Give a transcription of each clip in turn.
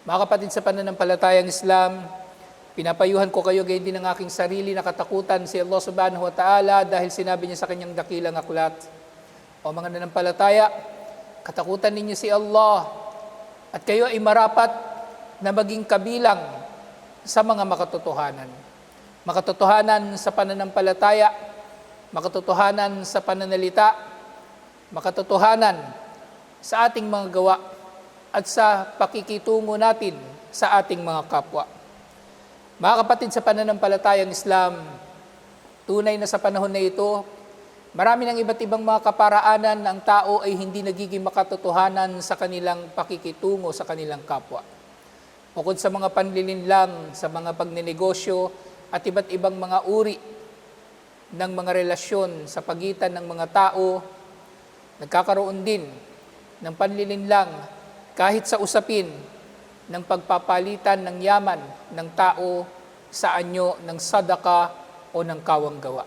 Mga kapatid sa pananampalatayang Islam, pinapayuhan ko kayo gayon din ang aking sarili na katakutan si Allah subhanahu wa ta'ala dahil sinabi niya sa kanyang dakilang aklat, o mga nanampalataya, katakutan ninyo si Allah at kayo ay marapat na maging kabilang sa mga makatotohanan. Makatotohanan sa pananampalataya, makatotohanan sa pananalita, makatotohanan sa ating mga gawa at sa pakikitungo natin sa ating mga kapwa. Mga kapatid sa pananampalatayang Islam, tunay na sa panahon na ito, marami ng iba't ibang mga kaparaanan na ang tao ay hindi nagiging makatotohanan sa kanilang pakikitungo sa kanilang kapwa. Bukod sa mga panlilinlang, sa mga pagnenegosyo at iba't ibang mga uri ng mga relasyon sa pagitan ng mga tao, nagkakaroon din ng panlilinlang kahit sa usapin ng pagpapalitan ng yaman ng tao sa anyo ng sadaka o ng kawang gawa.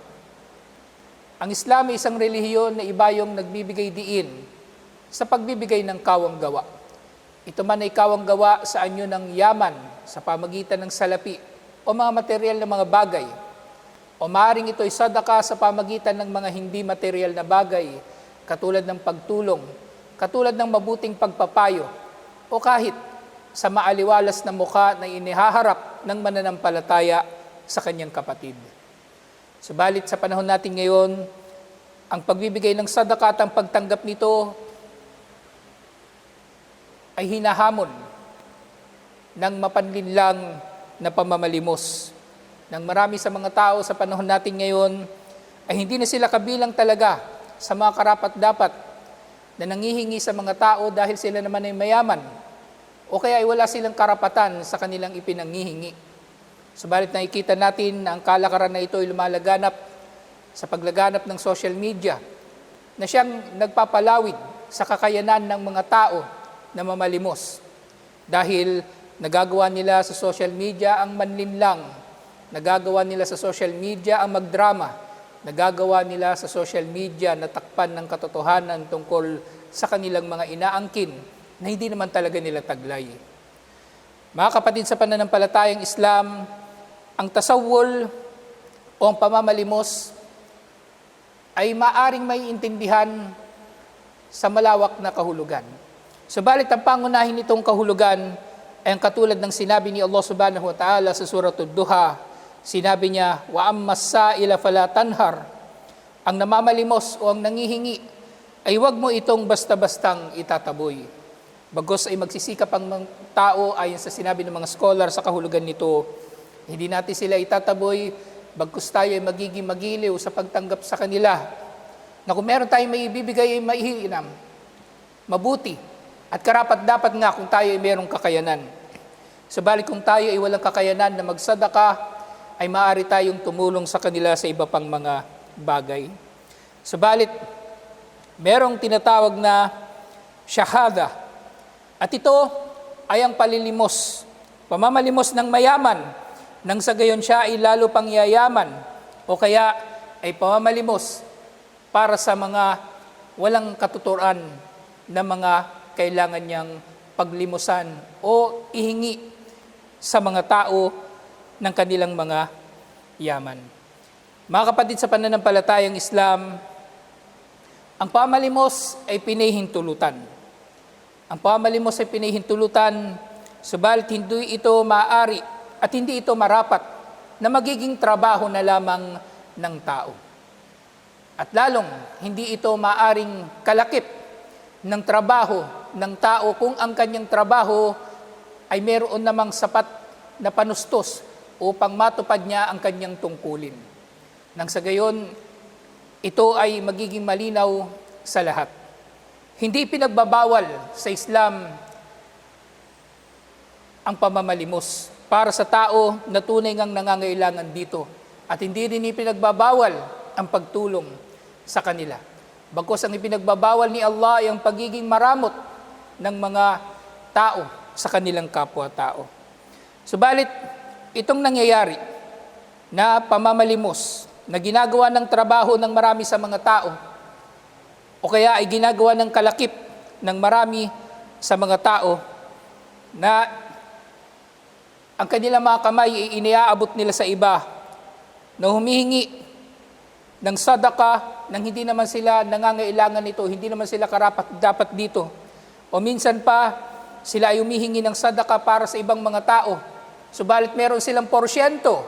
Ang Islam ay isang relihiyon na iba yung nagbibigay diin sa pagbibigay ng kawang gawa. Ito man ay kawang gawa sa anyo ng yaman sa pamagitan ng salapi o mga material na mga bagay. O maaaring ito ay sadaka sa pamagitan ng mga hindi material na bagay katulad ng pagtulong, katulad ng mabuting pagpapayo, o kahit sa maaliwalas na mukha na inihaharap ng mananampalataya sa kanyang kapatid. Subalit sa panahon natin ngayon, ang pagbibigay ng sadaka at ang pagtanggap nito ay hinahamon ng mapanlinlang na pamamalimos. Nang marami sa mga tao sa panahon natin ngayon ay hindi na sila kabilang talaga sa mga karapat-dapat na nanghihingi sa mga tao dahil sila naman ay mayaman o kaya ay wala silang karapatan sa kanilang ipinanghihingi. Subalit nakikita natin na ang kalakaran na ito ay lumalaganap sa paglaganap ng social media na siyang nagpapalawid sa kakayanan ng mga tao na mamalimos dahil nagagawa nila sa social media ang manlinlang, nagagawa nila sa social media ang magdrama, nagagawa nila sa social media na takpan ng katotohanan tungkol sa kanilang mga inaangkin na hindi naman talaga nila taglay. Mga kapatid sa pananampalatayang Islam, ang tasawwul o ang pamamalimos ay maaring may intindihan sa malawak na kahulugan. Subalit ang pangunahin nitong kahulugan ay ang katulad ng sinabi ni Allah subhanahu wa ta'ala sa suratul Duha. Sinabi niya, wa ammas sa'ila fala tanhar. Ang namamalimos o ang nangihingi ay huwag mo itong basta-bastang itataboy. Bagos ay magsisikap ang tao ayon sa sinabi ng mga scholar sa kahulugan nito. Hindi natin sila itataboy, bagkus tayo ay magiging magiliw sa pagtanggap sa kanila. Na kung meron tayong may ibibigay ay maihinam, mabuti, at karapat-dapat nga kung tayo ay merong kakayanan. Subalit kung tayo ay walang kakayanan na magsadaka, ay maaari tayong tumulong sa kanila sa iba pang mga bagay. Subalit, merong tinatawag na shahada. At ito ay ang palilimos, pamamalimos ng mayaman, nang sa gayon siya ay lalo pang yayaman, o kaya ay pamamalimos para sa mga walang katuturan na mga kailangan niyang paglimusan o ihingi sa mga tao ng kanilang mga yaman. Mga kapatid sa pananampalatayang Islam, ang pamalimos ay pinahintulutan. Ang pamalimos ay pinahintulutan, subalit hindi ito maaari at hindi ito marapat na magiging trabaho na lamang ng tao. At lalong hindi ito maaring kalakip ng trabaho ng tao kung ang kanyang trabaho ay meron namang sapat na panustos upang matupad niya ang kanyang tungkulin. Nang sa gayon, ito ay magiging malinaw sa lahat. Hindi pinagbabawal sa Islam ang pamamalimos para sa tao na tunay ngang nangangailangan dito. At hindi rin ipinagbabawal ang pagtulong sa kanila. Bagkus ang ipinagbabawal ni Allah ay ang pagiging maramot ng mga tao sa kanilang kapwa-tao. Subalit, itong nangyayari na pamamalimos, na ginagawa ng trabaho ng marami sa mga tao, o kaya ay ginagawa ng kalakip ng marami sa mga tao na ang kanilang mga kamay ay iniaabot nila sa iba na humihingi ng sadaka nang hindi naman sila nangangailangan nito, hindi naman sila karapat-dapat dito. O minsan pa, sila ay humihingi ng sadaka para sa ibang mga tao. Subalit meron silang porsyento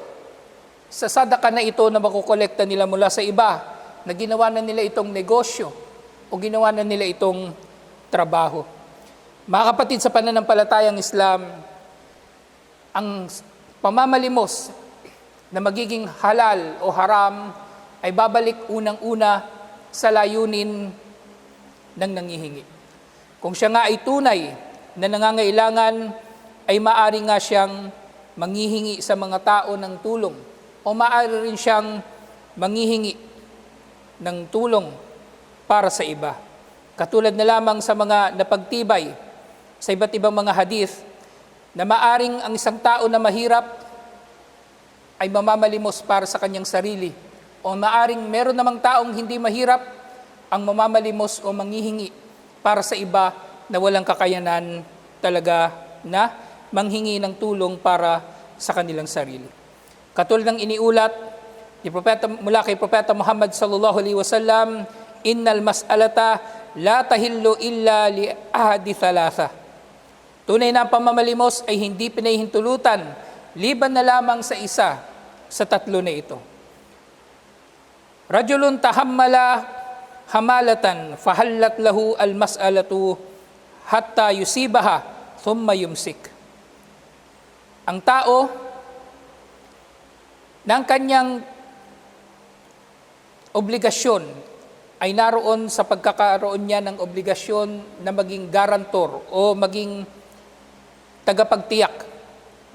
sa sadaka na ito na makukolekta nila mula sa iba, na ginawa na nila itong negosyo o ginawa na nila itong trabaho. Mga kapatid, sa pananampalatayang Islam, ang pamamalimos na magiging halal o haram ay babalik unang-una sa layunin ng nangihingi. Kung siya nga ay tunay na nangangailangan, ay maaari nga siyang manghihingi sa mga tao ng tulong o maaari rin siyang manghihingi ng tulong para sa iba. Katulad na lamang sa mga napagtibay sa iba't ibang mga hadith na maaring ang isang tao na mahirap ay mamamalimos para sa kanyang sarili, o maaring meron namang taong hindi mahirap ang mamamalimos o manghihingi para sa iba na walang kakayanan talaga na manghingi ng tulong para sa kanilang sarili. Katulad ng iniulat ni mula kay Propeta Muhammad sallallahu alaihi wasallam, innal mas'alata la tahillu illa li ahadi thalatha. Tunay na ang pamamalimos ay hindi pinahihintulutan liban na lamang sa isa sa tatlo na ito. Rajulun tahammala hamalatan fahallat lahu almas'alatu hatta yusibaha thumma yumsik. Ang tao ng kanyang obligasyon ay naroon sa pagkakaroon niya ng obligasyon na maging garantor o maging tagapagtiyak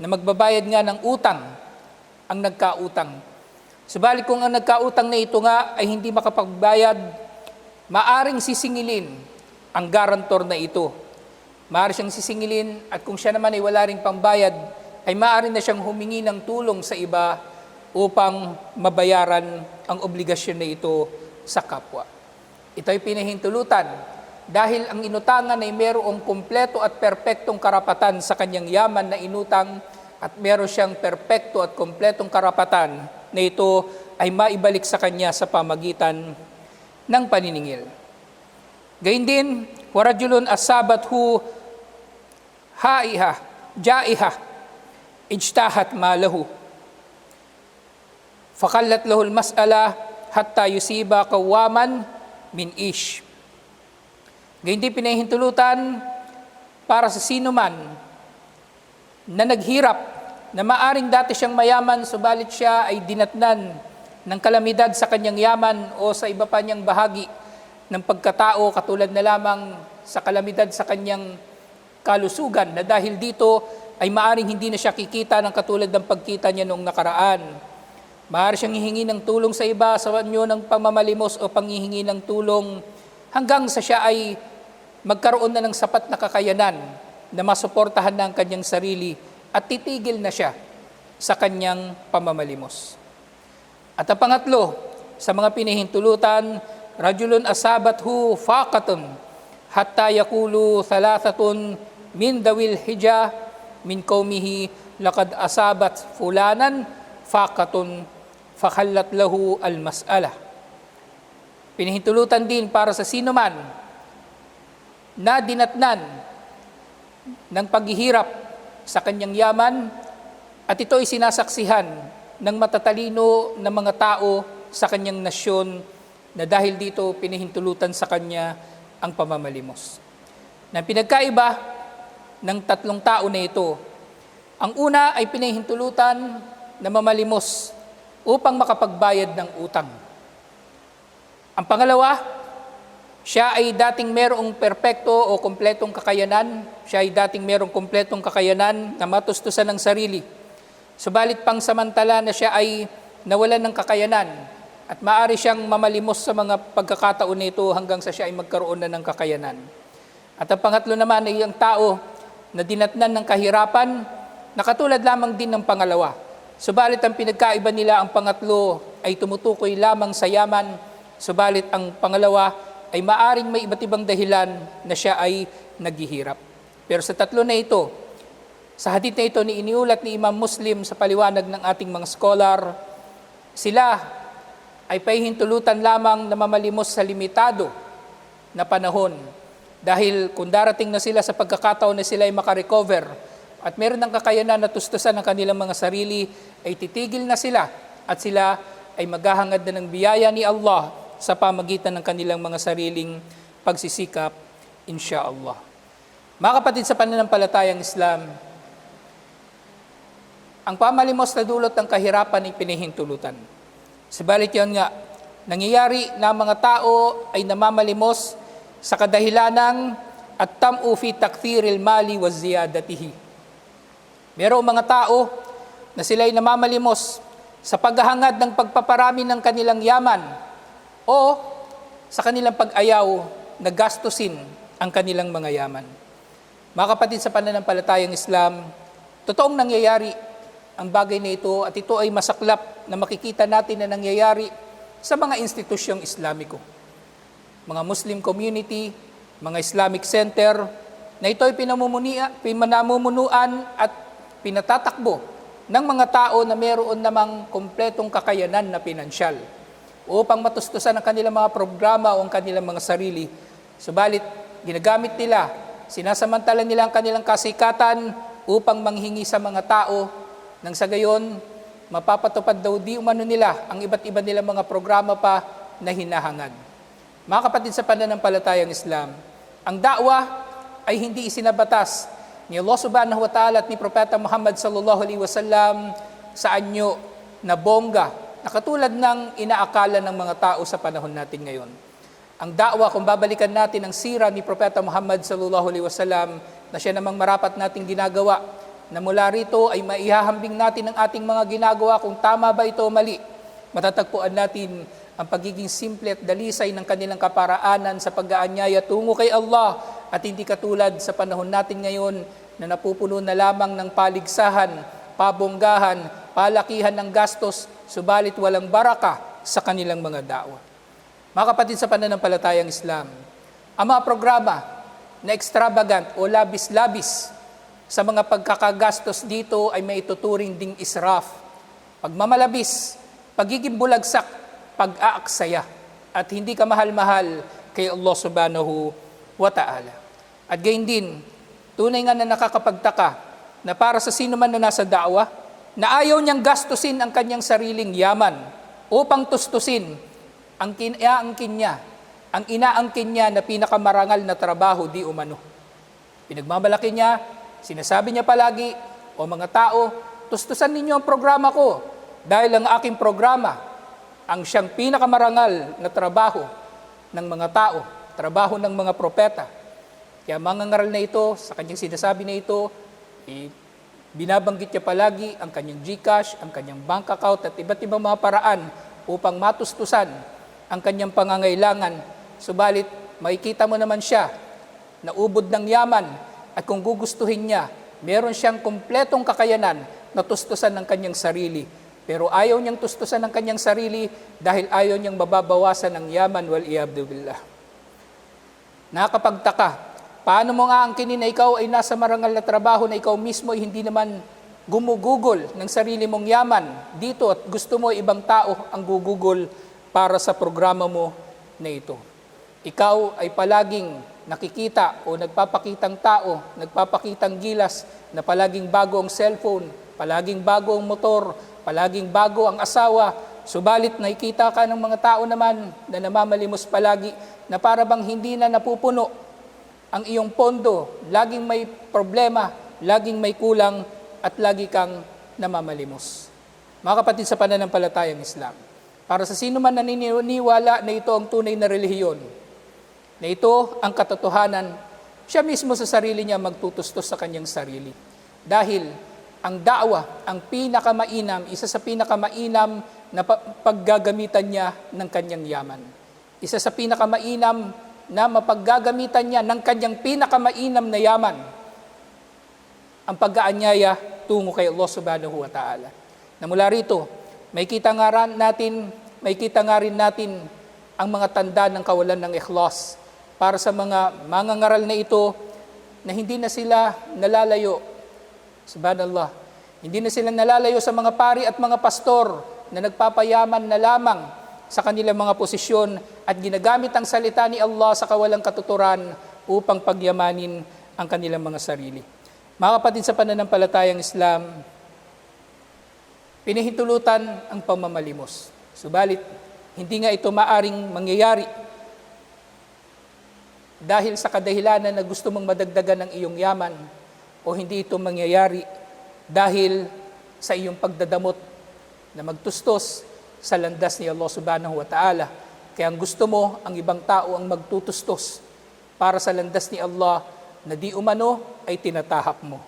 na magbabayad nga ng utang ang nagkautang. Subalit kung ang nagkautang na ito nga ay hindi makapagbayad, maaring sisingilin ang garantor na ito. Maaari siyang sisingilin, at kung siya naman ay wala ring pambayad, ay maaari na siyang humingi ng tulong sa iba upang mabayaran ang obligasyon na ito sa kapwa. Ito ay pinahintulutan dahil ang inutangan ay mayroong kumpleto at perpektong karapatan sa kanyang yaman na inutang, at meron siyang perpekto at kumpletong karapatan na ito ay maibalik sa kanya sa pamagitan ng paniningil. Gayun din, warajulun asabathu haiha, jaiha, ijtahat malahu. Fakallat lahul mas'ala hatta yusiba kawaman min ish. Gayun din pinahintulutan para sa sino man na naghirap, na maaring dati siyang mayaman, subalit siya ay dinatnan ng kalamidad sa kanyang yaman o sa iba pa niyang bahagi ng pagkatao, katulad na lamang sa kalamidad sa kanyang kalusugan, na dahil dito ay maaring hindi na siya kikita ng katulad ng pagkita niya noong nakaraan. Maaari siyang hihingi ng tulong sa iba sa anyo ng pamamalimos o panghihingi ng tulong hanggang sa siya ay magkaroon na ng sapat na kakayanan na masuportahan na ang kanyang sarili at titigil na siya sa kanyang pamamalimos. At ang pangatlo, sa mga pinahintulutan, rajulun asabathu faqatun hatta yakulu thalathatun min dawil hija min qaumihi laqad asabat fulanan faqatun fakhallat lahu almas'ala. Pinahintulutan din para sa sino man na dinatnan ng paghihirap sa kanyang yaman, at ito ay sinasaksihan ng matatalino na mga tao sa kanyang nasyon, na dahil dito pinahintulutan sa kanya ang pamamalimos. Na pinagkaiba ng tatlong tao na ito, ang una ay pinahintulutan na mamalimos upang makapagbayad ng utang. Ang pangalawa, siya ay dating merong perpekto o kompletong kakayanan. Siya ay dating merong kompletong kakayanan na matustusan ng sarili. Subalit pang samantala na siya ay nawalan ng kakayanan, at maaari siyang mamalimos sa mga pagkakataon nito hanggang sa siya ay magkaroon na ng kakayanan. At ang pangatlo naman ay ang tao na dinatnan ng kahirapan, na katulad lamang din ng pangalawa. Subalit ang pinagkaiba nila, ang pangatlo ay tumutukoy lamang sa yaman, subalit ang pangalawa ay maaring may iba't ibang dahilan na siya ay naghihirap. Pero sa tatlo na ito, Sa hadith na ito ni iniulat ni Imam Muslim sa paliwanag ng ating mga scholar, sila ay pahihintulutan lamang na mamalimos sa limitado na panahon. Dahil kung darating na sila sa pagkakataon na sila ay makarecover at meron ng kakayanan na tustusan ng kanilang mga sarili, ay titigil na sila at sila ay maghahangad na ng biyaya ni Allah sa pamagitan ng kanilang mga sariling pagsisikap, insyaallah. Mga kapatid sa pananampalatayang Islam, ang pamalimos na dulot ng kahirapan ay pinahintulutan. Subalit yun nga, nangyayari na mga tao ay namamalimos sa kadahilanang at tam'u fi takthiril mali wa ziyadatihi. Merong mga tao na sila ay namamalimos sa paghahangad ng pagpaparami ng kanilang yaman o sa kanilang pag-ayaw na gastusin ang kanilang mga yaman. Mga kapatid sa pananampalatayang Islam, totoong nangyayari ang bagay na ito at ito ay masaklap na makikita natin na nangyayari sa mga institusyong Islamiko. Mga Muslim community, mga Islamic center, na ito ay pinamumunuan at pinatatakbo ng mga tao na meron namang kumpletong kakayanan na pinansyal upang matustusan ang kanilang mga programa o ang kanilang mga sarili. Subalit, ginagamit nila, sinasamantala nila ang kanilang kasikatan upang manghingi sa mga tao nang sa gayon, mapapatupad daw di umano nila ang iba't iba nilang mga programa pa na hinahangad. Mga kapatid sa pananampalatayang Islam, ang da'wah ay hindi isinabatas ni Allah subhanahu wa ta'ala at ni Propeta Muhammad sallallahu alaihi wasallam sa anyo na bongga na katulad ng inaakala ng mga tao sa panahon natin ngayon. Ang da'wah, kung babalikan natin ang sira ni Propeta Muhammad sallallahu alaihi wasallam na siya namang marapat nating ginagawa, na mula rito ay maihahambing natin ang ating mga ginagawa kung tama ba ito o mali. Matatagpuan natin ang pagiging simple at dalisay ng kanilang kaparaanan sa pag-aanyaya tungo kay Allah at hindi katulad sa panahon natin ngayon na napupuno na lamang ng paligsahan, pabonggahan, palakihan ng gastos, subalit walang baraka sa kanilang mga da'wah. Mga kapatid sa pananampalatayang Islam, ang mga programa na extravagant o labis-labis sa mga pagkakagastos dito ay may ituturing ding israf, pagmamalabis, pagiging bulagsak, pag-aaksaya, at hindi ka mahal-mahal kay Allah subhanahu wa ta'ala. At gayon din, tunay nga na nakakapagtaka na para sa sino man na nasa da'wah, na ayaw niyang gastusin ang kanyang sariling yaman upang tustusin ang inaangkin niya na pinakamarangal na trabaho di umano. Pinagmamalaki niya, sinasabi niya palagi, o mga tao, tustusan ninyo ang programa ko dahil ang aking programa ang siyang pinakamarangal na trabaho ng mga tao, trabaho ng mga propeta. Kaya mga ngaral na ito, sa kanyang sinasabi na ito, binabanggit niya palagi ang kanyang GCash, ang kanyang bank account at iba't ibang mga paraan upang matustusan ang kanyang pangangailangan. Subalit, makikita mo naman siya na ubod ng yaman at kung gugustuhin niya, meron siyang kumpletong kakayanan na tustusan ng kanyang sarili. Pero ayaw niyang tustusan ng kanyang sarili dahil ayaw niyang mababawasan ng yaman wal iyadu billah. Nakakapagtaka, paano mo nga angkinin na ikaw ay nasa marangal na trabaho na ikaw mismo ay hindi naman gumugugol ng sarili mong yaman dito at gusto mo ibang tao ang gugugol para sa programa mo na ito. Ikaw ay palaging nakikita o nagpapakitang tao, nagpapakitang gilas na palaging bago ang cellphone, palaging bago ang motor, palaging bago ang asawa, subalit nakikita ka ng mga tao naman na namamalimos palagi na para bang hindi na napupuno ang iyong pondo, laging may problema, laging may kulang at lagi kang namamalimos. Mga kapatid sa pananampalatayang Islam, para sa sino man naniniwala na ito ang tunay na relihiyon, na ito ang katotohanan, siya mismo sa sarili niya magtutustos sa kanyang sarili. Dahil ang da'wah, ang pinakamainam, isa sa pinakamainam na paggagamitan niya ng kanyang yaman. Isa sa pinakamainam na mapaggagamitan niya ng kanyang pinakamainam na yaman, ang pag-aanyaya tungo kay Allah subhanahu wa ta'ala. Na mula rito, may kita nga rin natin ang mga tanda ng kawalan ng ikhlas para sa mga mangangaral na ito na hindi na sila nalalayo Subhanallah. Hindi na sila nalalayo sa mga pari at mga pastor na nagpapayaman na lamang sa kanilang mga posisyon at ginagamit ang salita ni Allah sa kawalang katuturan upang pagyamanin ang kanilang mga sarili. Mga kapatid sa pananampalatayang Islam, pinahintulutan ang pamamalimos. Subalit, hindi nga ito maaring mangyayari dahil sa kadahilanan na gusto mong madagdagan ng iyong yaman o hindi ito mangyayari dahil sa iyong pagdadamot na magtustos sa landas ni Allah subhanahu wa ta'ala. Kaya ang gusto mo, ang ibang tao ang magtutustos para sa landas ni Allah na di umano ay tinatahak mo.